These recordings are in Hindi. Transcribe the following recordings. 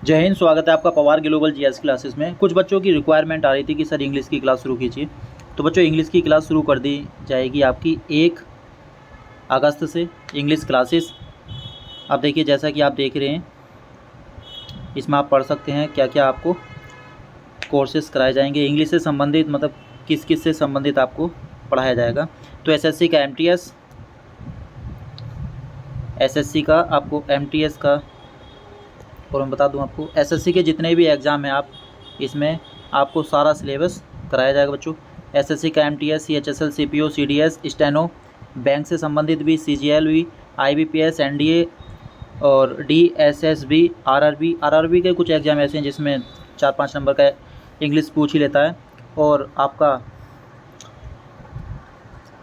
जय हिंद। स्वागत है आपका पवार ग्लोबल जीएस क्लासेस में। कुछ बच्चों की रिक्वायरमेंट आ रही थी कि सर इंग्लिश की क्लास शुरू कीजिए, तो बच्चों इंग्लिश की क्लास शुरू कर दी जाएगी आपकी 1 अगस्त से। इंग्लिश क्लासेस आप देखिए, जैसा कि आप देख रहे हैं इसमें आप पढ़ सकते हैं क्या क्या आपको कोर्सेज कराए जाएंगे। इंग्लिश से संबंधित मतलब किस किस से संबंधित आपको पढ़ाया जाएगा। तो एसएससी का एमटीएस, एसएससी का आपको एमटीएस का, और मैं बता दूं आपको एसएससी के जितने भी एग्ज़ाम हैं आप इसमें आपको सारा सिलेबस कराया जाएगा बच्चों। एसएससी का MTS, CHSL, CPO, CDS, steno, bank से संबंधित भी, सीजीएल भी, आईबीपीएस, एनडीए और डीएसएसबी, आरआरबी के कुछ एग्ज़ाम ऐसे हैं जिसमें 4-5 नंबर का इंग्लिश पूछ ही लेता है। और आपका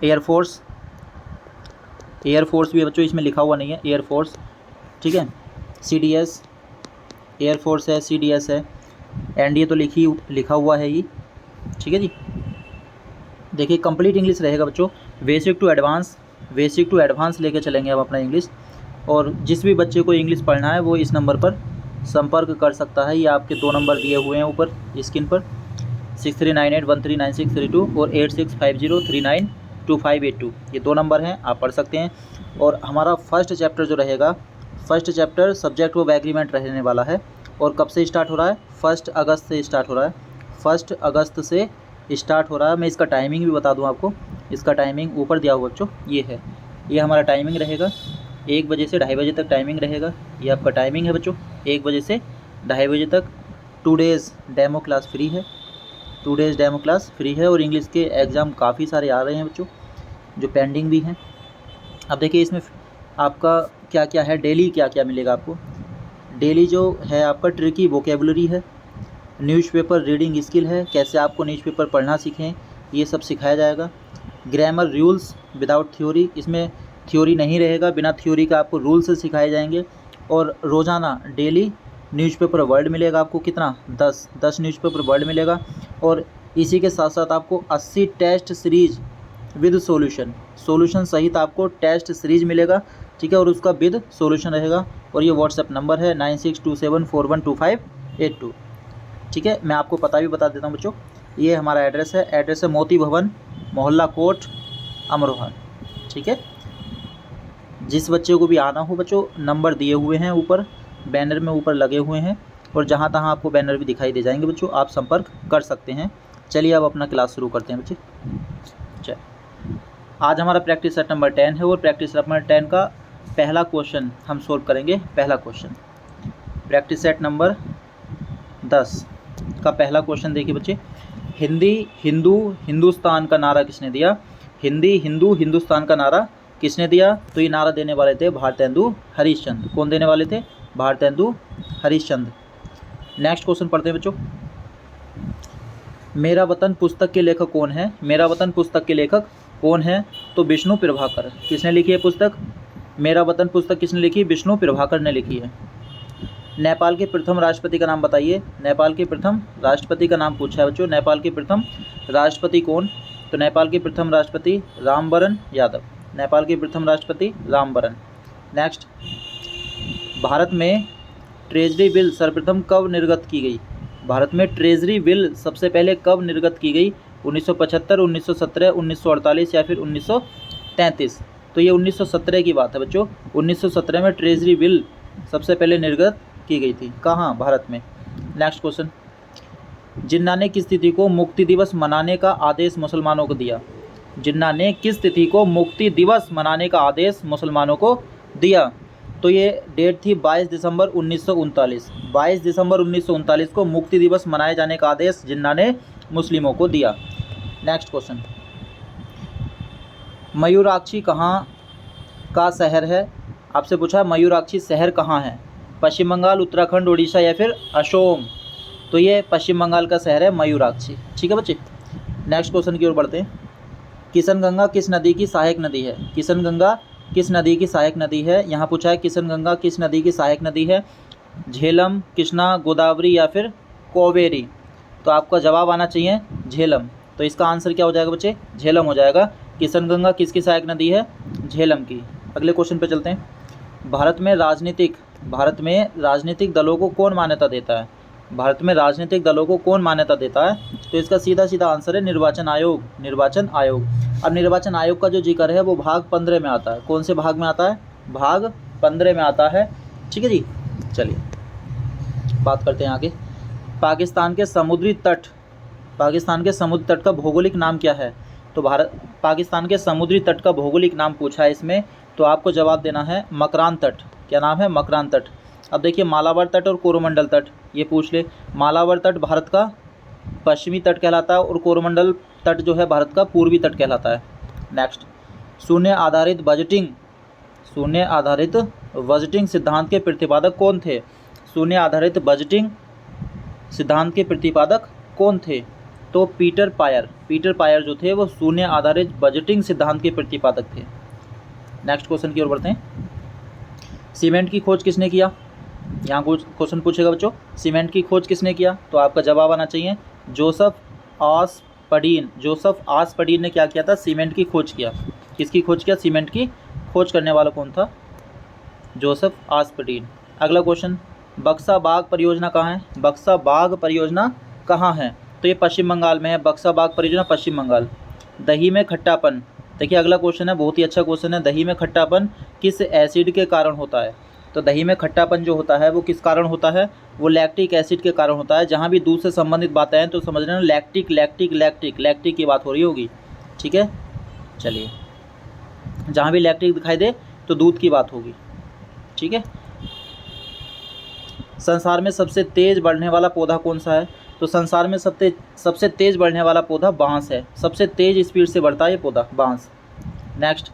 एयरफोर्स भी बच्चों इसमें लिखा हुआ नहीं है, एयरफोर्स, ठीक है। सीडीएस एयरफोर्स है, सीडीएस है, एनडीए तो लिखा हुआ है ये, ठीक है जी। देखिए कंप्लीट इंग्लिश रहेगा बच्चों, बेसिक टू एडवांस लेके चलेंगे अब अपना इंग्लिश। और जिस भी बच्चे को इंग्लिश पढ़ना है वो इस नंबर पर संपर्क कर सकता है। ये आपके 2 नंबर दिए हुए हैं ऊपर स्क्रीन पर, 6398139632 और 8650392582। ये 2 नंबर हैं, आप पढ़ सकते हैं। और हमारा फर्स्ट चैप्टर जो रहेगा, first chapter subject verb agreement रहने वाला है। और कब से स्टार्ट हो रहा है? 1 अगस्त से स्टार्ट हो रहा है। 1 अगस्त से स्टार्ट हो रहा है। मैं इसका टाइमिंग भी बता दूं आपको, इसका टाइमिंग ऊपर दिया हुआ बच्चों, ये है, ये हमारा टाइमिंग रहेगा। 1 बजे से 2:30 बजे तक टाइमिंग रहेगा। ये आपका टाइमिंग है बच्चों, 1 बजे से 2:30 बजे तक। 2 डेज़ डेमो क्लास फ्री है, 2 डेज़ डेमो क्लास फ्री है। और इंग्लिश के एग्ज़ाम काफ़ी सारे आ रहे हैं बच्चों, जो पेंडिंग भी हैं। अब देखिए इसमें आपका क्या क्या है, डेली क्या क्या मिलेगा आपको। डेली जो है आपका ट्रिकी वोकेबुलरी है, न्यूज़पेपर रीडिंग स्किल है, कैसे आपको न्यूज़पेपर पढ़ना सीखें ये सब सिखाया जाएगा। ग्रामर रूल्स विदाउट थ्योरी, इसमें थ्योरी नहीं रहेगा, बिना थ्योरी का आपको रूल्स सिखाए जाएंगे। और रोज़ाना डेली न्यूज़पेपर वर्ड मिलेगा आपको, कितना? 10 न्यूज़पेपर वर्ड मिलेगा। और इसी के साथ साथ आपको 80 टेस्ट सीरीज विद सॉल्यूशन सहित आपको टेस्ट सीरीज मिलेगा, ठीक है। और उसका विद सॉल्यूशन रहेगा। और ये व्हाट्सएप नंबर है 9627412582, ठीक है। मैं आपको पता भी बता देता हूँ बच्चों, ये हमारा एड्रेस है मोती भवन, मोहल्ला कोट, अमरोहा, ठीक है। जिस बच्चे को भी आना हो बच्चों, नंबर दिए हुए हैं ऊपर, बैनर में ऊपर लगे हुए हैं। और जहाँ तहाँ आपको बैनर भी दिखाई दे जाएंगे बच्चों, आप संपर्क कर सकते हैं। चलिए अब अपना क्लास शुरू करते हैं बच्चे। चलिए आज हमारा प्रैक्टिस सेट नंबर 10 है और प्रैक्टिस सेट नंबर 10 का पहला क्वेश्चन हम सोल्व करेंगे। पहला क्वेश्चन प्रैक्टिस सेट नंबर 10 का पहला क्वेश्चन देखिए बच्चे। हिंदी हिंदू हिंदुस्तान का नारा किसने दिया? हिंदी हिंदू हिंदुस्तान का नारा किसने दिया? तो ये नारा देने वाले थे भारतेंदु हरिश्चंद्र। कौन देने वाले थे? भारतेंदु हरिश्चंद्र। नेक्स्ट क्वेश्चन पढ़ते हैं बच्चों। मेरा वतन पुस्तक के लेखक कौन है? मेरा वतन पुस्तक के लेखक कौन है? तो विष्णु प्रभाकर। किसने लिखी है पुस्तक? मेरा वतन पुस्तक किसने लिखी? विष्णु प्रभाकर ने लिखी है। नेपाल के प्रथम राष्ट्रपति का नाम बताइए। नेपाल के प्रथम राष्ट्रपति का नाम पूछा है बच्चों। नेपाल के प्रथम राष्ट्रपति कौन? तो नेपाल के प्रथम राष्ट्रपति रामवरण यादव। नेपाल के प्रथम राष्ट्रपति रामवरण। नेक्स्ट, भारत में ट्रेजरी बिल सर्वप्रथम कब निर्गत की गई? भारत में ट्रेजरी बिल सबसे पहले कब निर्गत की गई? 1975, 1917, 1948 या फिर 1933? तो ये 1917 की बात है बच्चों। 1917 में ट्रेजरी बिल सबसे पहले निर्गत की गई थी। कहाँ? भारत में। नेक्स्ट क्वेश्चन, जिन्ना ने किस तिथि को मुक्ति दिवस मनाने का आदेश मुसलमानों को दिया? जिन्ना ने किस तिथि को मुक्ति दिवस मनाने का आदेश मुसलमानों को दिया? तो ये डेट थी 22 दिसंबर 1939। 22 दिसंबर 1939 को मुक्ति दिवस मनाए जाने का आदेश जिन्ना ने मुस्लिमों को दिया। नेक्स्ट क्वेश्चन, मयूराक्षी कहाँ का शहर है? आपसे पूछा मयूराक्षी शहर कहाँ है? पश्चिम बंगाल, उत्तराखंड, उड़ीसा या फिर असम? तो ये पश्चिम बंगाल का शहर है मयूराक्षी, ठीक है बच्चे। नेक्स्ट क्वेश्चन की ओर बढ़ते हैं। किशनगंगा किस नदी की सहायक नदी है? किशनगंगा किस नदी की सहायक नदी है? यहाँ पूछा है किशनगंगा किस नदी की सहायक नदी है? झेलम, कृष्णा, गोदावरी या फिर कावेरी? तो आपका जवाब आना चाहिए झेलम। तो इसका आंसर क्या हो जाएगा बच्चे? झेलम हो जाएगा। किशनगंगा किसकी सहायक नदी है? झेलम की। अगले क्वेश्चन पे चलते हैं। भारत में राजनीतिक भारत में राजनीतिक दलों को कौन मान्यता देता है? भारत में राजनीतिक दलों को कौन मान्यता देता है? तो इसका सीधा सीधा आंसर है निर्वाचन आयोग। निर्वाचन आयोग। अब निर्वाचन आयोग का जो जिक्र है वो भाग 15 में आता है। कौन से भाग में आता है? भाग 15 में आता है। ठीक है जी, चलिए बात करते हैं आगे। पाकिस्तान के समुद्री तट का भौगोलिक नाम क्या है? तो पाकिस्तान के समुद्री तट का भौगोलिक नाम पूछा है इसमें, तो आपको जवाब देना है मकरान तट। क्या नाम है? मकरान तट। अब देखिए मालाबार तट और कोरोमंडल तट, ये पूछ ले। मालाबार तट भारत का पश्चिमी तट कहलाता है और कोरोमंडल तट जो है भारत का पूर्वी तट कहलाता है। नेक्स्ट, शून्य आधारित बजटिंग सिद्धांत के प्रतिपादक कौन थे? शून्य आधारित बजटिंग सिद्धांत के प्रतिपादक कौन थे? तो पीटर पायर जो थे वो शून्य आधारित बजटिंग सिद्धांत के प्रतिपादक थे। नेक्स्ट क्वेश्चन की ओर बढ़ते हैं। सीमेंट की खोज किसने किया? यहाँ कुछ क्वेश्चन पूछेगा बच्चों, सीमेंट की खोज किसने किया? तो आपका जवाब आना चाहिए जोसेफ आस्पर्डीन ने क्या किया था? सीमेंट की खोज किया। किसकी खोज किया? सीमेंट की खोज करने वाला कौन था? जोसेफ आस्पर्डीन। अगला क्वेश्चन, बक्सा बाग परियोजना कहाँ है? बक्सा बाग परियोजना कहाँ है? तो ये पश्चिम बंगाल में है। बक्सा बाग परियोजना पश्चिम बंगाल। दही में खट्टापन, देखिए अगला क्वेश्चन है, बहुत ही अच्छा क्वेश्चन है। दही में खट्टापन किस एसिड के कारण होता है? तो दही में खट्टापन जो होता है वो किस कारण होता है? वो लैक्टिक एसिड के कारण होता है। जहाँ भी दूध से संबंधित बातें हैं तो समझ लेना लैक्टिक की बात हो रही होगी। ठीक है, चलिए जहाँ भी लैक्टिक दिखाई दे तो दूध की बात होगी। ठीक है, संसार में सबसे तेज बढ़ने वाला पौधा कौन सा है? तो संसार में सबसे तेज बढ़ने वाला पौधा बांस है। सबसे तेज स्पीड से बढ़ता है ये पौधा बांस। नेक्स्ट,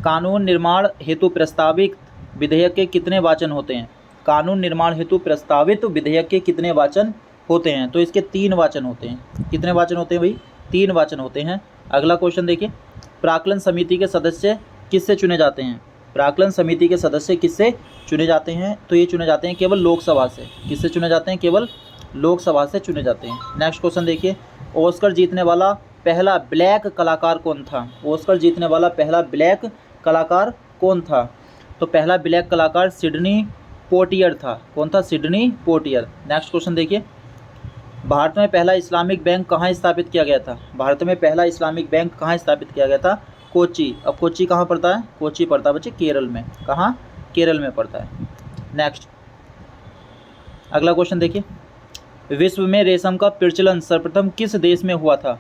कानून निर्माण हेतु प्रस्तावित विधेयक के कितने वाचन होते हैं? कानून निर्माण हेतु प्रस्तावित विधेयक के कितने वाचन होते हैं? तो इसके 3 वाचन होते हैं। कितने वाचन होते हैं भाई? 3 वाचन होते हैं। अगला क्वेश्चन देखिए, प्राक्कलन समिति के सदस्य किससे चुने जाते हैं? प्राक्कलन समिति के सदस्य किससे चुने जाते हैं? तो ये चुने जाते हैं केवल लोकसभा से। किससे चुने जाते हैं? केवल लोकसभा से चुने जाते हैं। नेक्स्ट क्वेश्चन देखिए, ऑस्कर जीतने वाला पहला ब्लैक कलाकार कौन था? ऑस्कर जीतने वाला पहला ब्लैक कलाकार कौन था? तो पहला ब्लैक कलाकार सिडनी पोटियर था। कौन था? सिडनी पोटियर। नेक्स्ट क्वेश्चन देखिए, भारत में पहला इस्लामिक बैंक कहाँ स्थापित किया गया था? भारत में पहला इस्लामिक बैंक कहाँ स्थापित किया गया था? कोच्चि। अब कोच्चि कहाँ पड़ता है? कोच्चि पड़ता है बच्चे केरल में। कहाँ? केरल में पड़ता है। नेक्स्ट, अगला क्वेश्चन देखिए, विश्व में रेशम का प्रचलन सर्वप्रथम किस देश में हुआ था?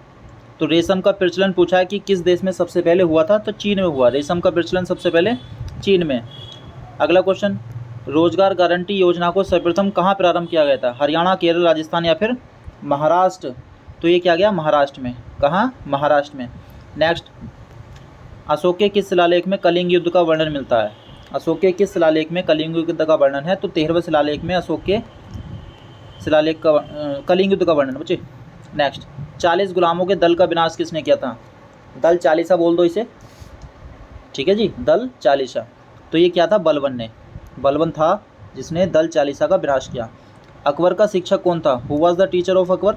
तो रेशम का प्रचलन पूछा है कि किस देश में सबसे पहले हुआ था? तो चीन में हुआ। रेशम का प्रचलन सबसे पहले चीन में। अगला क्वेश्चन, रोजगार गारंटी योजना को सर्वप्रथम कहाँ प्रारंभ किया गया था? हरियाणा, केरल, राजस्थान या फिर महाराष्ट्र? तो ये क्या गया? महाराष्ट्र में। कहाँ? महाराष्ट्र में। नेक्स्ट, अशोक के किस शिलालेख में कलिंग युद्ध का वर्णन मिलता है? अशोक के किस शिलालेख में कलिंग युद्ध का वर्णन है? तो 13वें शिलालेख में अशोक के शिलालेख का कलिंग युद्ध का वर्णन बच्चे। नेक्स्ट, 40 गुलामों के दल का विनाश किसने किया था? दल चालीसा बोल दो इसे। ठीक है जी, दल चालीसा। तो ये क्या था? बलबन ने। बलबन था जिसने दल चालीसा का विनाश किया। अकबर का शिक्षक कौन था? Who was the teacher of Akbar?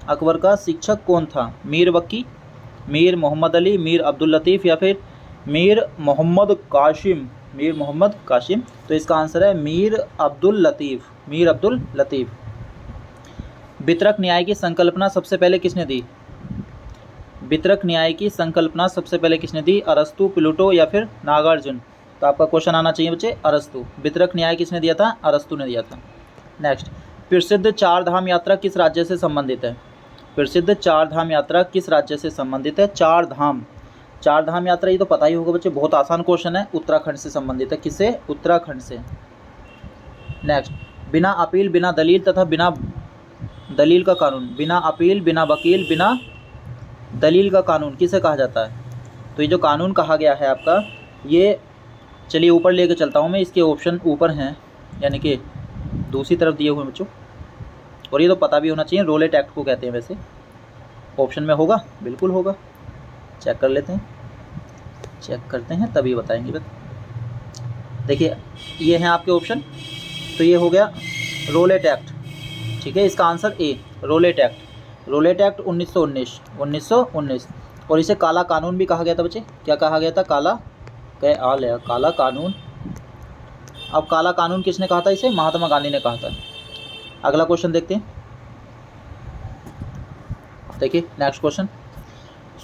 Akbar का शिक्षक कौन था? मीर बक्की, मीर मोहम्मद अली, मीर अब्दुल लतीफ़ या फिर मीर मोहम्मद कासिम? मीर मोहम्मद कासिम। तो इसका आंसर है मीर अब्दुल लतीफ़। मीर अब्दुल लतीफ़। वितरक न्याय की संकल्पना सबसे पहले किसने दी? वितरक न्याय की संकल्पना सबसे पहले किसने दी? अरस्तु, प्लूटो या फिर नागार्जुन? तो आपका क्वेश्चन आना चाहिए बच्चे अरस्तु। वितरक न्याय किसने दिया था? अरस्तु ने दिया था। नेक्स्ट, प्रसिद्ध 4 धाम यात्रा किस राज्य से संबंधित है? प्रसिद्ध 4 धाम यात्रा किस राज्य से संबंधित है? 4 धाम यात्रा, ये तो पता ही होगा बच्चे, बहुत आसान क्वेश्चन है। उत्तराखंड से संबंधित है। किससे? उत्तराखंड से। नेक्स्ट, बिना अपील, बिना दलील तथा बिना दलील का कानून। बिना अपील, बिना वकील, बिना दलील का कानून किसे कहा जाता है? तो ये जो कानून कहा गया है आपका, ये चलिए ऊपर लेके चलता हूँ मैं। इसके ऑप्शन ऊपर हैं, यानी कि दूसरी तरफ दिए हुए बच्चों, और ये तो पता भी होना चाहिए। रोलेट एक्ट को कहते हैं वैसे। ऑप्शन में होगा? बिल्कुल होगा। चेक कर लेते हैं, चेक करते हैं तभी बताएंगे। देखिए ये हैं आपके ऑप्शन। तो ये हो गया रोलेट एक्ट। ठीक है, इसका answer A, Rowlatt Act. Rowlatt Act 1919। और इसे काला कानून भी कहा गया था बच्चे। क्या कहा गया था? काला कानून अब काला कानून किसने कहा था इसे? महात्मा गांधी ने कहा था। अगला क्वेश्चन देखते हैं। देखिए नेक्स्ट क्वेश्चन,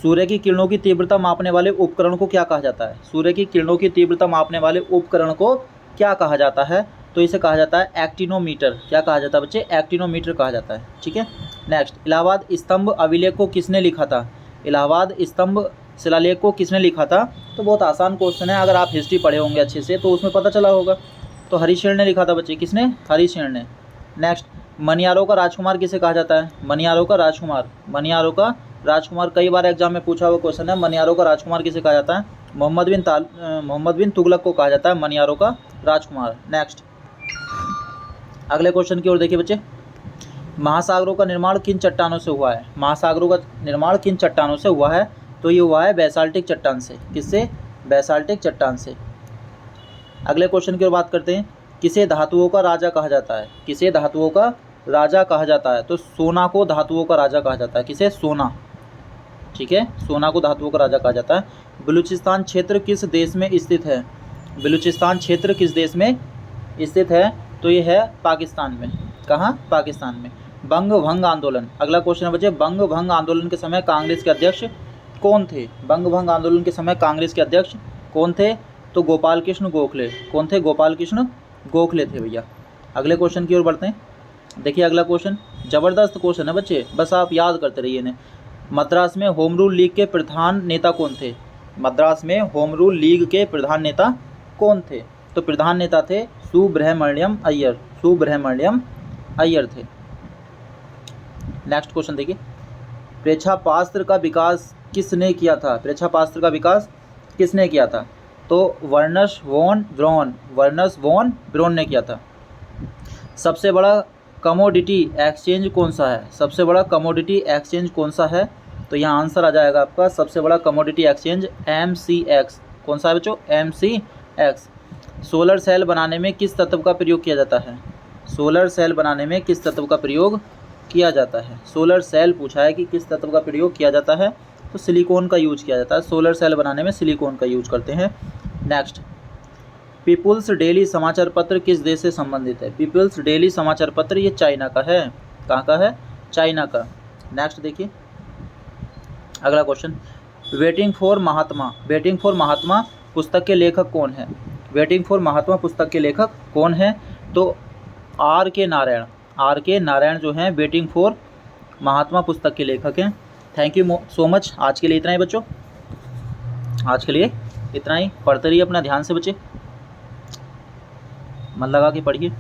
सूर्य की किरणों की तीव्रता मापने वाले उपकरण को क्या कहा जाता है? सूर्य की किरणों की तीव्रता मापने वाले उपकरण को क्या कहा जाता है? तो इसे कहा जाता है एक्टिनोमीटर। क्या कहा जाता है बच्चे? एक्टिनोमीटर कहा जाता है। ठीक है। नेक्स्ट, इलाहाबाद स्तंभ अभिलेख को किसने लिखा था? इलाहाबाद स्तंभ शिलालेख को किसने लिखा था? तो बहुत आसान क्वेश्चन है, अगर आप हिस्ट्री पढ़े होंगे अच्छे से तो उसमें पता चला होगा। तो हरिशेन ने लिखा था बच्चे। किसने? हरिशेन ने। नेक्स्ट, मनियारों का राजकुमार किसे कहा जाता है? मनियारों का राजकुमार, मनियारों का राजकुमार कई बार एग्जाम में पूछा हुआ क्वेश्चन है। मनियारों का राजकुमार किसे कहा जाता है? मोहम्मद बिन तुगलक को कहा जाता है मनियारों का राजकुमार। नेक्स्ट, अगले क्वेश्चन की ओर देखिए बच्चे, महासागरों का निर्माण किन चट्टानों से हुआ है? महासागरों का निर्माण किन चट्टानों से हुआ है? तो ये हुआ है बेसाल्टिक चट्टान से। किससे? बेसाल्टिक चट्टान से। अगले क्वेश्चन की ओर बात करते हैं, किसे धातुओं का राजा कहा जाता है? किसे धातुओं का राजा कहा जाता है? तो सोना को धातुओं का राजा कहा जाता है। किसे? सोना। ठीक है, सोना को धातुओं का राजा कहा जाता है। बलूचिस्तान क्षेत्र किस देश में स्थित है? बलूचिस्तान क्षेत्र किस देश में स्थित है? तो ये है पाकिस्तान में। कहाँ? पाकिस्तान में। बंग भंग आंदोलन, अगला क्वेश्चन है बच्चे, बंग भंग आंदोलन के समय कांग्रेस के अध्यक्ष कौन थे? बंग भंग आंदोलन के समय कांग्रेस के अध्यक्ष कौन थे? तो गोपाल कृष्ण गोखले। कौन थे? गोपाल कृष्ण गोखले थे भैया। अगले क्वेश्चन की ओर बढ़ते हैं। देखिए अगला क्वेश्चन ज़बरदस्त क्वेश्चन है बच्चे, बस आप याद करते रहिए इन्हें। मद्रास में होम रूल लीग के प्रधान नेता कौन थे? मद्रास में होम रूल लीग के प्रधान नेता कौन थे? तो प्रधान नेता थे सुब्रह्मण्यम अय्यर। सुब्रह्मण्यम अय्यर थे। नेक्स्ट क्वेश्चन देखिए, प्रेक्षापास्त्र का विकास किसने किया था? प्रेक्षापास्त्र का विकास किसने किया था? तो Wernher von Braun, Wernher von Braun ने किया था। सबसे बड़ा कमोडिटी एक्सचेंज कौन सा है? सबसे बड़ा कमोडिटी एक्सचेंज कौन सा है? तो यहाँ आंसर आ जाएगा आपका, सबसे बड़ा कमोडिटी एक्सचेंज MCX। कौन सा है बच्चों? MCX। सोलर सेल बनाने में किस तत्व का प्रयोग किया जाता है? सोलर सेल बनाने में किस तत्व का प्रयोग किया जाता है? सोलर सेल पूछा है कि किस तत्व का प्रयोग किया जाता है, तो सिलिकॉन का यूज किया जाता है। सोलर सेल बनाने में सिलिकॉन का यूज करते हैं। नेक्स्ट, पीपुल्स डेली समाचार पत्र किस देश से संबंधित है? पीपुल्स डेली समाचार पत्र ये चाइना का है। कहाँ का है? चाइना का। नेक्स्ट देखिए अगला question, Waiting for Mahatma, Waiting for Mahatma पुस्तक के लेखक कौन है? वेटिंग फॉर महात्मा पुस्तक के लेखक कौन है? तो R.K. नारायण। R.K. नारायण जो हैं वेटिंग फॉर महात्मा पुस्तक के लेखक हैं। Thank you so much. आज के लिए इतना ही बच्चों, आज के लिए इतना ही। पढ़ते रहिए अपना ध्यान से बच्चे, मन लगा के पढ़िए।